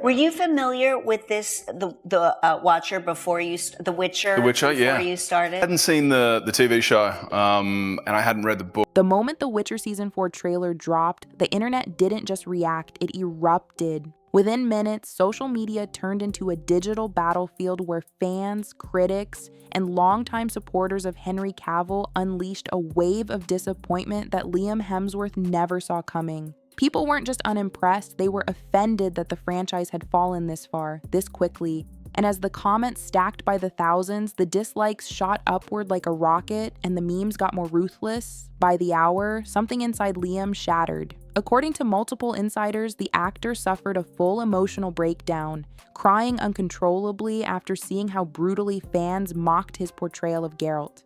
Were you familiar with this, the Watcher before you, The Witcher? The Witcher, before yeah. you started? I hadn't seen the TV show, and I hadn't read the book. The moment the Witcher Season 4 trailer dropped, the internet didn't just react, it erupted. Within minutes, social media turned into a digital battlefield where fans, critics, and longtime supporters of Henry Cavill unleashed a wave of disappointment that Liam Hemsworth never saw coming. People weren't just unimpressed, they were offended that the franchise had fallen this far, this quickly. And as the comments stacked by the thousands, the dislikes shot upward like a rocket, and the memes got more ruthless. By the hour, something inside Liam shattered. According to multiple insiders, the actor suffered a full emotional breakdown, crying uncontrollably after seeing how brutally fans mocked his portrayal of Geralt.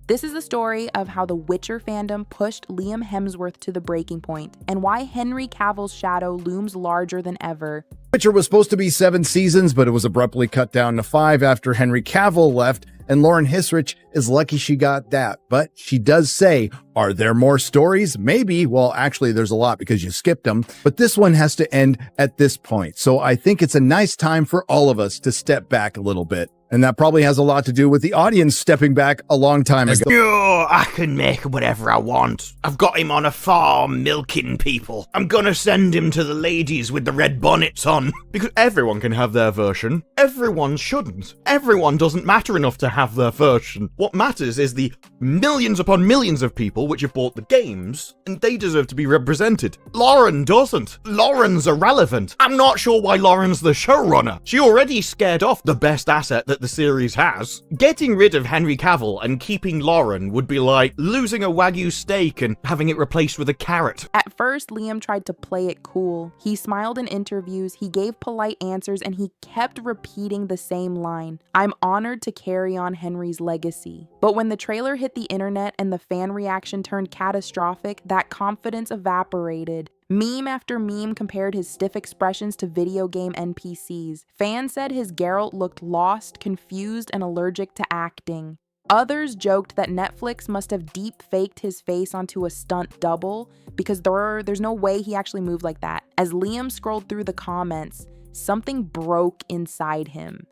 This is the story of how the Witcher fandom pushed Liam Hemsworth to the breaking point, and why Henry Cavill's shadow looms larger than ever. Witcher was supposed to be 7 seasons, but it was abruptly cut down to 5 after Henry Cavill left, and Lauren Hissrich is lucky she got that. But she does say, are there more stories? Maybe. Well, actually, there's a lot because you skipped them, but this one has to end at this point. So I think it's a nice time for all of us to step back a little bit. And that probably has a lot to do with the audience stepping back a long time ago. Oh, I can make whatever I want. I've got him on a farm milking people. I'm gonna send him to the ladies with the red bonnets on. Because everyone can have their version. Everyone shouldn't. Everyone doesn't matter enough to have their version. What matters is the millions upon millions of people which have bought the games, and they deserve to be represented. Lauren doesn't. Lauren's irrelevant. I'm not sure why Lauren's the showrunner. She already scared off the best asset that the series has. Getting rid of Henry Cavill and keeping Lauren would be like losing a Wagyu steak and having it replaced with a carrot. At first, Liam tried to play it cool. He smiled in interviews, he gave polite answers, and he kept repeating the same line, "I'm honored to carry on Henry's legacy." But when the trailer hit the internet and the fan reaction turned catastrophic, that confidence evaporated. Meme after meme compared his stiff expressions to video game NPCs. Fans said his Geralt looked lost, confused, and allergic to acting. Others joked that Netflix must have deep-faked his face onto a stunt double because there's no way he actually moved like that. As Liam scrolled through the comments, something broke inside him.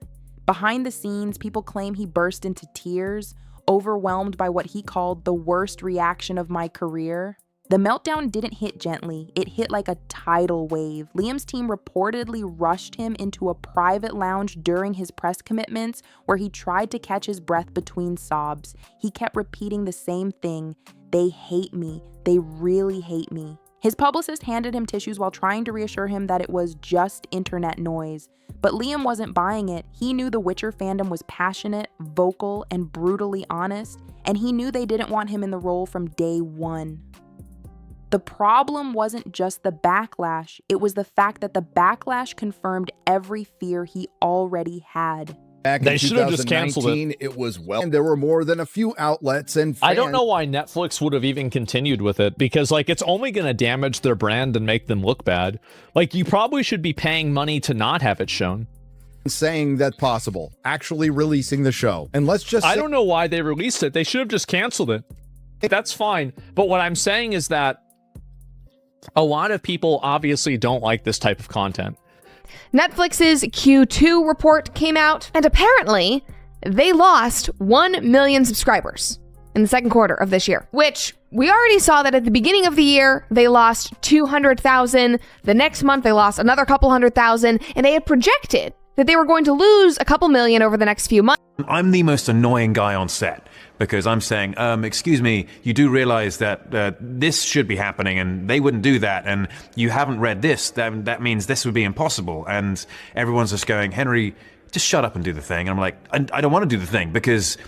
Behind the scenes, people claim he burst into tears, overwhelmed by what he called the worst reaction of my career. The meltdown didn't hit gently, it hit like a tidal wave. Liam's team reportedly rushed him into a private lounge during his press commitments where he tried to catch his breath between sobs. He kept repeating the same thing, "They hate me, they really hate me." His publicist handed him tissues while trying to reassure him that it was just internet noise. But Liam wasn't buying it. He knew the Witcher fandom was passionate, vocal, and brutally honest, and he knew they didn't want him in the role from day one. The problem wasn't just the backlash, it was the fact that the backlash confirmed every fear he already had. Back They in should have just canceled 2019, it was and there were more than a few outlets and fans. I don't know why Netflix would have even continued with it, because like it's only going to damage their brand and make them look bad. Like you probably should be paying money to not have it shown. Saying that's possible, actually releasing the show. And let's just I don't know why they released it. They should have just canceled it. That's fine. But what I'm saying is that a lot of people obviously don't like this type of content. Netflix's Q2 report came out, and apparently they lost 1 million subscribers in the second quarter of this year, which we already saw that at the beginning of the year, they lost 200,000. The next month, they lost another couple 100,000, and they had projected that they were going to lose a couple million over the next few months. I'm the most annoying guy on set because I'm saying, excuse me, you do realize that this should be happening and they wouldn't do that, and you haven't read this, that means this would be impossible. And everyone's just going, Henry, just shut up and do the thing. And I'm like, I don't want to do the thing because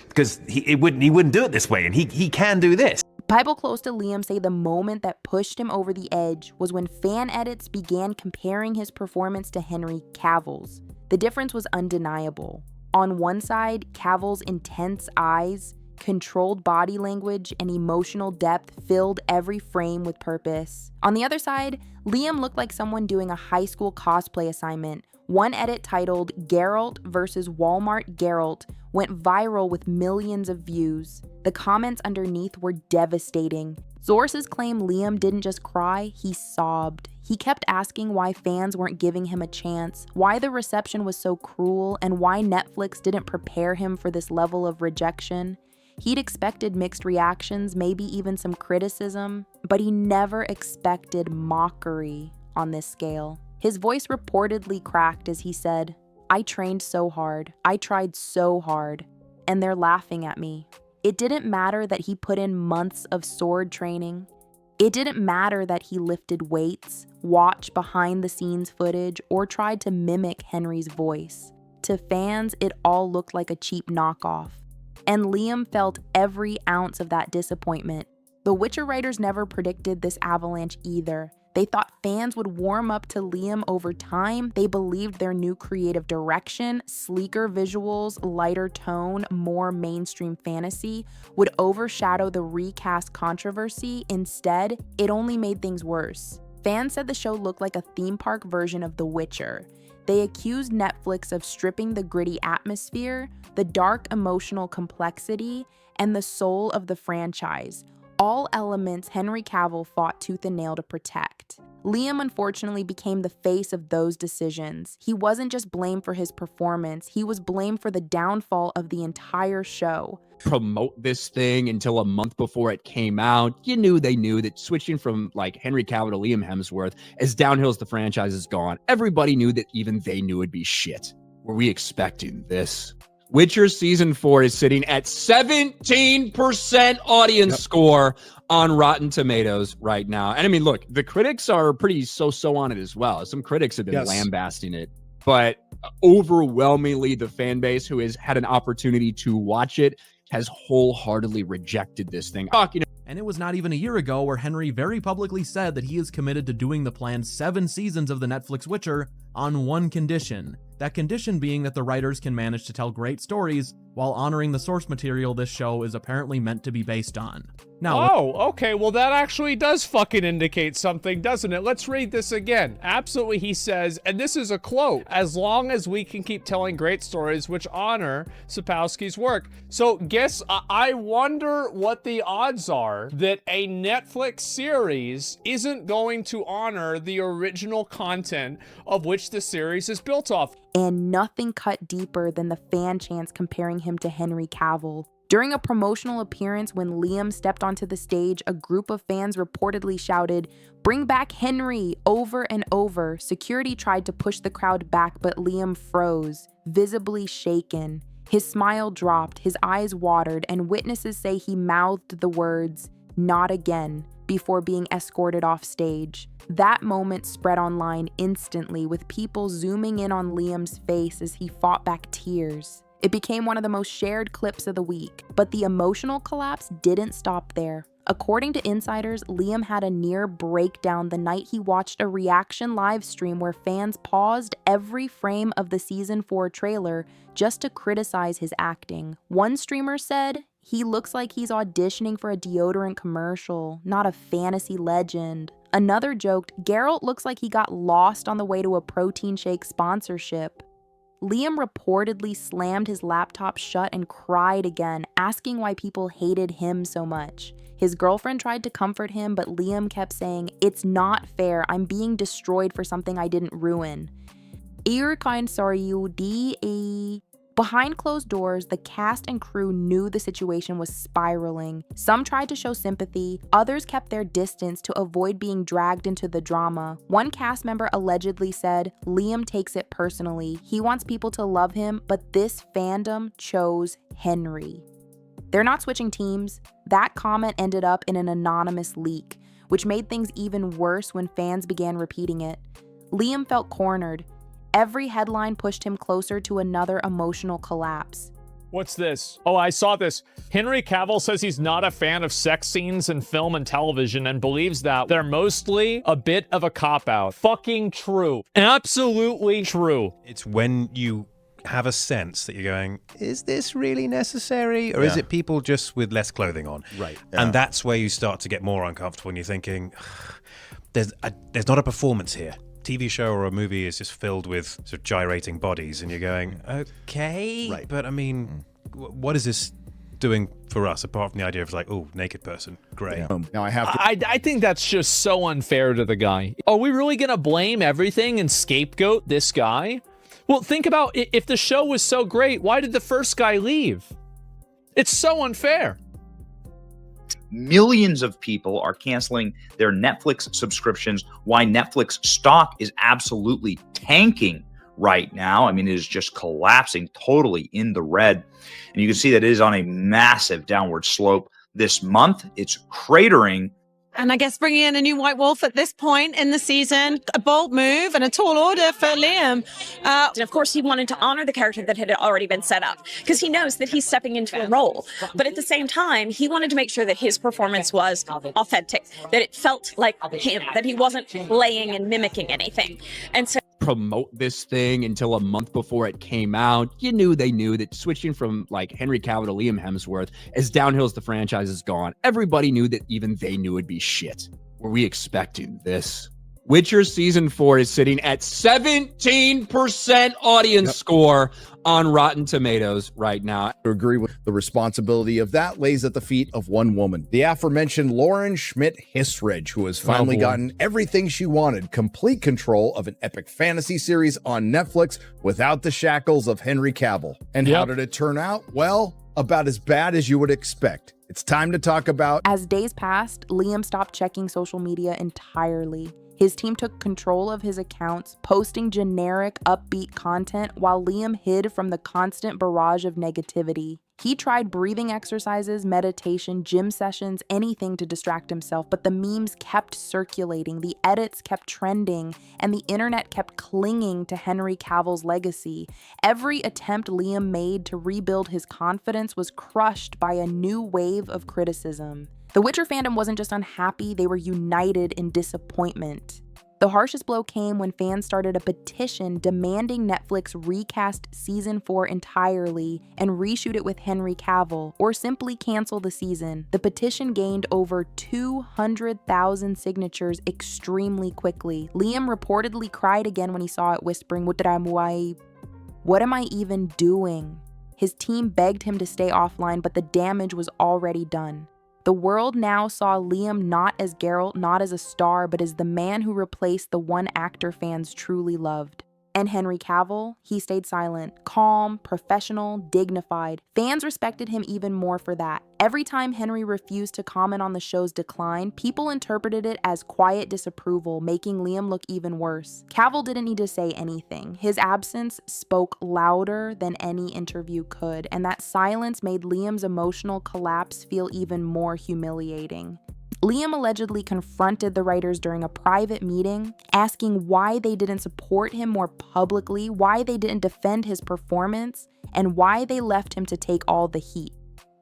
he wouldn't do it this way, and he can do this. People close to Liam say the moment that pushed him over the edge was when fan edits began comparing his performance to Henry Cavill's. The difference was undeniable. On one side, Cavill's intense eyes, controlled body language, and emotional depth filled every frame with purpose. On the other side, Liam looked like someone doing a high school cosplay assignment. One edit titled Geralt versus Walmart Geralt went viral with millions of views. The comments underneath were devastating. Sources claim Liam didn't just cry, he sobbed. He kept asking why fans weren't giving him a chance, why the reception was so cruel, and why Netflix didn't prepare him for this level of rejection. He'd expected mixed reactions, maybe even some criticism, but he never expected mockery on this scale. His voice reportedly cracked as he said, "I trained so hard. I tried so hard. And they're laughing at me." It didn't matter that he put in months of sword training. It didn't matter that he lifted weights, watched behind-the-scenes footage, or tried to mimic Henry's voice. To fans, it all looked like a cheap knockoff. And Liam felt every ounce of that disappointment. The Witcher writers never predicted this avalanche either. They thought fans would warm up to Liam over time. They believed their new creative direction, sleeker visuals, lighter tone, more mainstream fantasy would overshadow the recast controversy. Instead, it only made things worse. Fans said the show looked like a theme park version of The Witcher. They accused Netflix of stripping the gritty atmosphere, the dark emotional complexity, and the soul of the franchise. All elements Henry Cavill fought tooth and nail to protect. Liam unfortunately became the face of those decisions. He wasn't just blamed for his performance, he was blamed for the downfall of the entire show. Promote this thing until a month before it came out. They knew that switching from like Henry Cavill to Liam Hemsworth, as downhill as the franchise has gone, everybody knew that even they knew it'd be shit. Were we expecting this? Witcher Season 4 is sitting at 17% audience score on Rotten Tomatoes right now. And I mean, look, the critics are pretty so-so on it as well. Some critics have been lambasting it. But overwhelmingly, the fan base who has had an opportunity to watch it has wholeheartedly rejected this thing. And it was not even a year ago where Henry very publicly said that he is committed to doing the planned 7 seasons of the Netflix Witcher on one condition. That condition being that the writers can manage to tell great stories while honoring the source material this show is apparently meant to be based on. Now, okay, well that actually does fucking indicate something, doesn't it? Let's read this again. Absolutely, he says, and this is a quote, "As long as we can keep telling great stories which honor Sapkowski's work." So guess, I wonder what the odds are that a Netflix series isn't going to honor the original content of which the series is built off. And nothing cut deeper than the fan chants comparing him to Henry Cavill. During a promotional appearance when Liam stepped onto the stage, a group of fans reportedly shouted, "Bring back Henry," over and over. Security tried to push the crowd back, but Liam froze, visibly shaken. His smile dropped, his eyes watered, and witnesses say he mouthed the words, "Not again," before being escorted off stage. That moment spread online instantly, with people zooming in on Liam's face as he fought back tears. It became one of the most shared clips of the week, but the emotional collapse didn't stop there. According to insiders, Liam had a near breakdown the night he watched a reaction live stream where fans paused every frame of the Season 4 trailer just to criticize his acting. One streamer said, "He looks like he's auditioning for a deodorant commercial, not a fantasy legend." Another joked, "Geralt looks like he got lost on the way to a protein shake sponsorship." Liam reportedly slammed his laptop shut and cried again, asking why people hated him so much. His girlfriend tried to comfort him, but Liam kept saying, "It's not fair. I'm being destroyed for something I didn't ruin." Behind closed doors, the cast and crew knew the situation was spiraling. Some tried to show sympathy, others kept their distance to avoid being dragged into the drama. One cast member allegedly said, "Liam takes it personally. He wants people to love him, but this fandom chose Henry." They're not switching teams. That comment ended up in an anonymous leak, which made things even worse when fans began repeating it. Liam felt cornered. Every headline pushed him closer to another emotional collapse. What's this? Oh, I saw this. Henry Cavill says he's not a fan of sex scenes in film and television and believes that they're mostly a bit of a cop-out. Fucking true. Absolutely true. It's when you have a sense that you're going, is this really necessary? Or is it people just with less clothing on? Right. And that's where you start to get more uncomfortable and you're thinking, there's not a performance here. TV show or a movie is just filled with sort of gyrating bodies and you're going, okay, but I mean, what is this doing for us, apart from the idea of like, oh, naked person, great. Now I have to. I think that's just so unfair to the guy. Are we really gonna blame everything and scapegoat this guy? Well, think about if the show was so great, why did the first guy leave? It's so unfair. Millions of people are canceling their Netflix subscriptions. Why Netflix stock is absolutely tanking right now. I mean, it is just collapsing totally in the red. And you can see that it is on a massive downward slope this month. It's cratering. And I guess bringing in a new White Wolf at this point in the season, a bold move and a tall order for Liam. And of course, he wanted to honor the character that had already been set up because he knows that he's stepping into a role. But at the same time, he wanted to make sure that his performance was authentic, that it felt like him, that he wasn't playing and mimicking anything. And so promote this thing until a month before it came out. You knew they knew that switching from like Henry Cavill to Liam Hemsworth, as downhill as the franchise has gone, everybody knew that even they knew it'd be shit. Were we expecting this? Witcher Season 4 is sitting at 17% audience score on Rotten Tomatoes right now. To agree with the responsibility of that lays at the feet of one woman, the aforementioned Lauren Schmidt-Hissrich, who has finally gotten everything she wanted, complete control of an epic fantasy series on Netflix without the shackles of Henry Cavill. And how did it turn out? Well, about as bad as you would expect. It's time to talk about... As days passed, Liam stopped checking social media entirely. His team took control of his accounts, posting generic, upbeat content while Liam hid from the constant barrage of negativity. He tried breathing exercises, meditation, gym sessions, anything to distract himself, but the memes kept circulating, the edits kept trending, and the internet kept clinging to Henry Cavill's legacy. Every attempt Liam made to rebuild his confidence was crushed by a new wave of criticism. The Witcher fandom wasn't just unhappy, they were united in disappointment. The harshest blow came when fans started a petition demanding Netflix recast Season 4 entirely and reshoot it with Henry Cavill, or simply cancel the season. The petition gained over 200,000 signatures extremely quickly. Liam reportedly cried again when he saw it, whispering, "What am I even doing?" His team begged him to stay offline, but the damage was already done. The world now saw Liam not as Geralt, not as a star, but as the man who replaced the one actor fans truly loved. And Henry Cavill, he stayed silent, calm, professional, dignified. Fans respected him even more for that. Every time Henry refused to comment on the show's decline, people interpreted it as quiet disapproval, making Liam look even worse. Cavill didn't need to say anything. His absence spoke louder than any interview could, and that silence made Liam's emotional collapse feel even more humiliating. Liam allegedly confronted the writers during a private meeting, asking why they didn't support him more publicly, why they didn't defend his performance, and why they left him to take all the heat.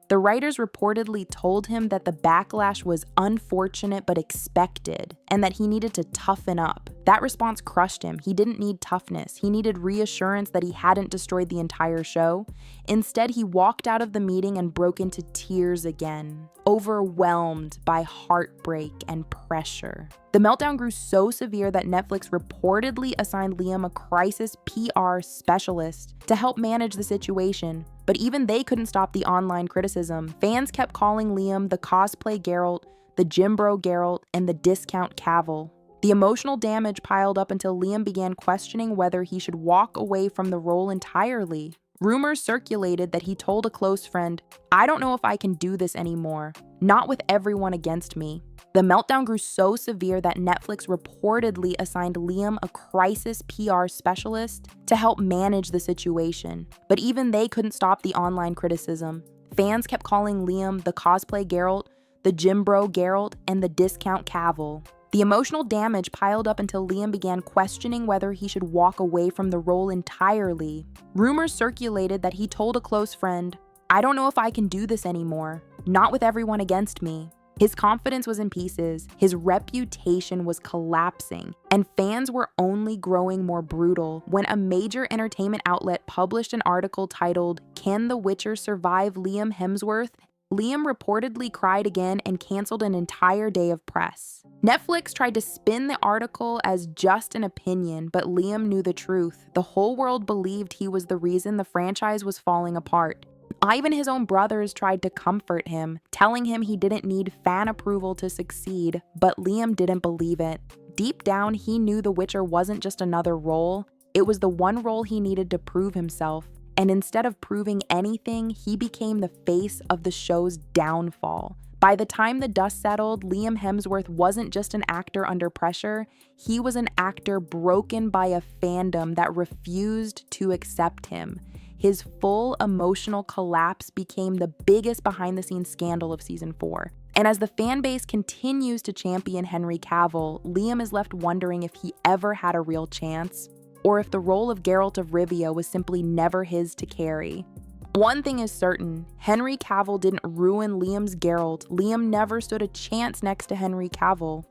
The writers reportedly told him that the backlash was unfortunate but expected, and that he needed to toughen up. That response crushed him. He didn't need toughness. He needed reassurance that he hadn't destroyed the entire show. Instead, he walked out of the meeting and broke into tears again, overwhelmed by heartbreak and pressure. The meltdown grew so severe that Netflix reportedly assigned Liam a crisis PR specialist to help manage the situation. But even they couldn't stop the online criticism. Fans kept calling Liam the cosplay Geralt, the gym bro Geralt, and the discount Cavill. The emotional damage piled up until Liam began questioning whether he should walk away from the role entirely. Rumors circulated that he told a close friend, "I don't know if I can do this anymore, not with everyone against me." The meltdown grew so severe that Netflix reportedly assigned Liam a crisis PR specialist to help manage the situation. But even they couldn't stop the online criticism. Fans kept calling Liam the cosplay Geralt, the gym bro Geralt, and the discount Cavill. The emotional damage piled up until Liam began questioning whether he should walk away from the role entirely. Rumors circulated that he told a close friend, "I don't know if I can do this anymore, not with everyone against me." His confidence was in pieces, his reputation was collapsing, and fans were only growing more brutal when a major entertainment outlet published an article titled, "Can the Witcher Survive Liam Hemsworth?" Liam reportedly cried again and canceled an entire day of press. Netflix tried to spin the article as just an opinion, but Liam knew the truth. The whole world believed he was the reason the franchise was falling apart. Even his own brothers tried to comfort him, telling him he didn't need fan approval to succeed, but Liam didn't believe it. Deep down, he knew The Witcher wasn't just another role, it was the one role he needed to prove himself. And instead of proving anything, he became the face of the show's downfall. By the time the dust settled, Liam Hemsworth wasn't just an actor under pressure, he was an actor broken by a fandom that refused to accept him. His full emotional collapse became the biggest behind-the-scenes scandal of season 4. And as the fan base continues to champion Henry Cavill, Liam is left wondering if he ever had a real chance, or if the role of Geralt of Rivia was simply never his to carry. One thing is certain, Henry Cavill didn't ruin Liam's Geralt. Liam never stood a chance next to Henry Cavill.